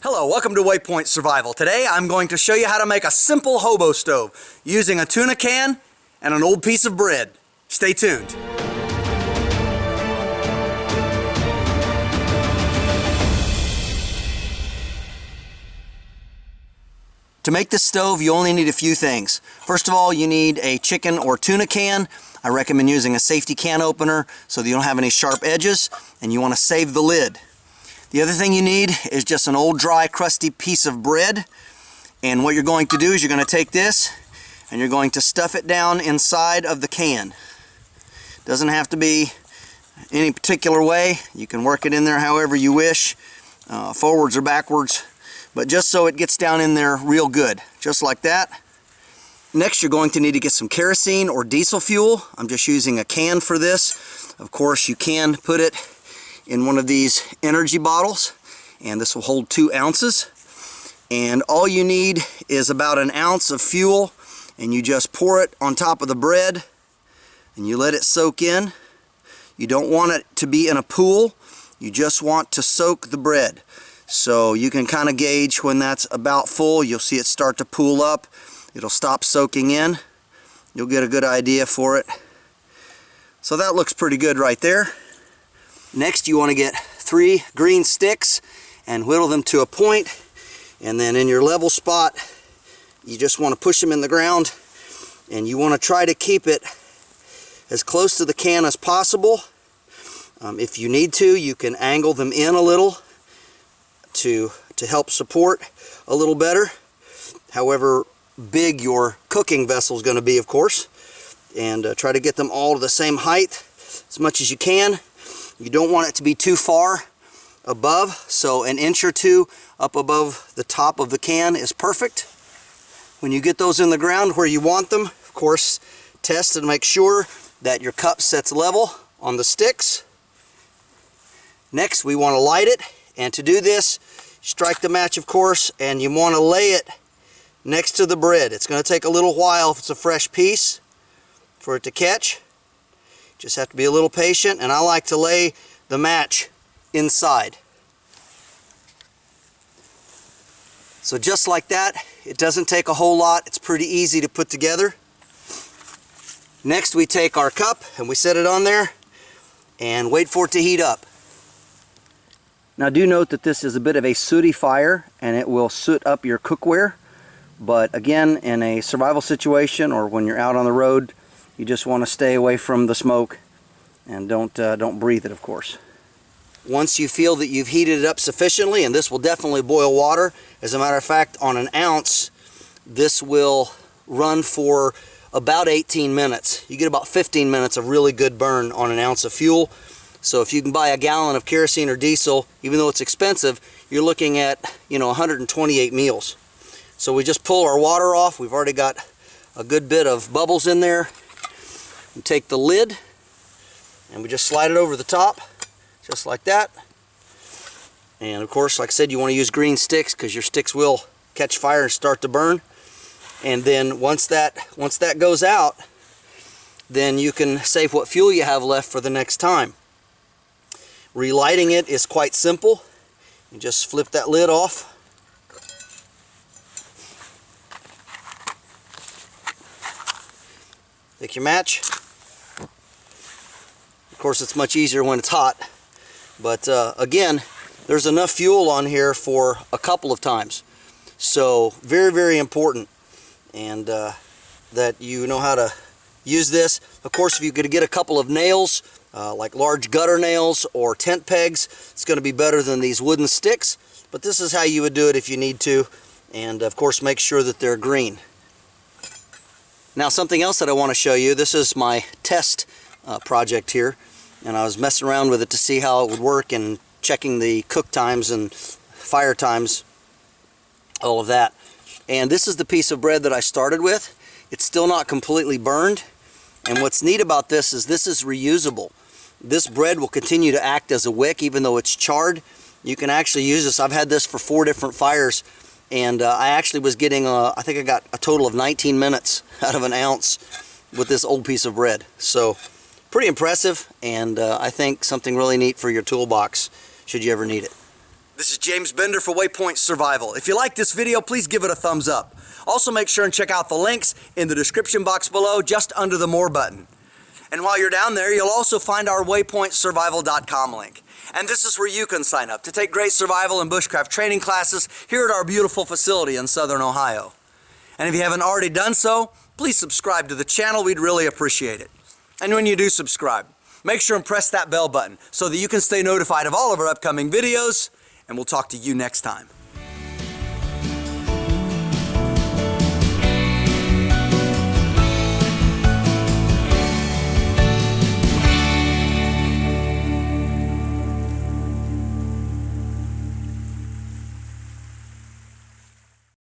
Hello, welcome to Waypoint Survival. Today I'm going to show you how to make a simple hobo stove using a tuna can and an old piece of bread. Stay tuned. To make this stove, you only need a few things. First of all, you need a chicken or tuna can. I recommend using a safety can opener so that you don't have any sharp edges, and you want to save the lid. The other thing you need is just an old dry crusty piece of bread, and what you're going to do is you're going to take this and you're going to stuff it down inside of the can. Doesn't have to be any particular way. You can work it in there however you wish, forwards or backwards, but just so it gets down in there real good, just like that. Next, you're going to need to get some kerosene or diesel fuel. I'm just using a can for this. Of course, you can put it in one of these energy bottles, and this will hold 2 ounces. And all you need is about 1 ounce of fuel, and you just pour it on top of the bread and you let it soak in. You don't want it to be in a pool, you just want to soak the bread. So you can kind of gauge when that's about full. You'll see it start to pool up, it'll stop soaking in, you'll get a good idea for it. So that looks pretty good right there. Next, you want to get 3 green sticks and whittle them to a point, and then in your level spot you just want to push them in the ground, and you want to try to keep it as close to the can as possible. If you need to, you can angle them in a little to help support a little better, however big your cooking vessel is going to be, of course, and try to get them all to the same height as much as you can. You don't want it to be too far above, so 1 inch or 2 up above the top of the can is perfect. When you get those in the ground where you want them, of course, test and make sure that your cup sets level on the sticks. Next, we want to light it, and to do this, strike the match, of course, and you want to lay it next to the bread. It's going to take a little while if it's a fresh piece for it to catch. Just have to be a little patient, and I like to lay the match inside. So just like that, it doesn't take a whole lot. It's pretty easy to put together. Next, we take our cup and we set it on there and wait for it to heat up. Now do note that this is a bit of a sooty fire and it will soot up your cookware, but again, in a survival situation or when you're out on the road, you just want to stay away from the smoke and don't breathe it, of course. Once you feel that you've heated it up sufficiently, and this will definitely boil water. As a matter of fact, on 1 ounce, this will run for about 18 minutes. You get about 15 minutes of really good burn on 1 ounce of fuel. So if you can buy a gallon of kerosene or diesel, even though it's expensive, you're looking at 128 meals. So we just pull our water off. We've already got a good bit of bubbles in there. We take the lid and we just slide it over the top, just like that. And of course, like I said, you want to use green sticks because your sticks will catch fire and start to burn. And then once that goes out, then you can save what fuel you have left for the next time. Relighting it is quite simple. You just flip that lid off. Take your match. Of course, it's much easier when it's hot, but again, there's enough fuel on here for a couple of times. So very, very important, and that you know how to use this. Of course, if you could get a couple of nails, like large gutter nails or tent pegs, it's going to be better than these wooden sticks, but this is how you would do it if you need to, and of course make sure that they're green. Now, something else that I want to show you, this is my test project here, and I was messing around with it to see how it would work and checking the cook times and fire times, all of that. And this is the piece of bread that I started with. It's still not completely burned, and what's neat about this is reusable. This bread will continue to act as a wick even though it's charred. You can actually use this. I've had this for 4 different fires, and I actually was getting, I think I got a total of 19 minutes out of 1 ounce with this old piece of bread. So pretty impressive, and I think something really neat for your toolbox should you ever need it. This is James Bender for Waypoint Survival. If you like this video, please give it a thumbs up. Also make sure and check out the links in the description box below, just under the More button. And while you're down there, you'll also find our waypointsurvival.com link. And this is where you can sign up to take great survival and bushcraft training classes here at our beautiful facility in Southern Ohio. And if you haven't already done so, please subscribe to the channel. We'd really appreciate it. And when you do subscribe, make sure and press that bell button so that you can stay notified of all of our upcoming videos, and we'll talk to you next time.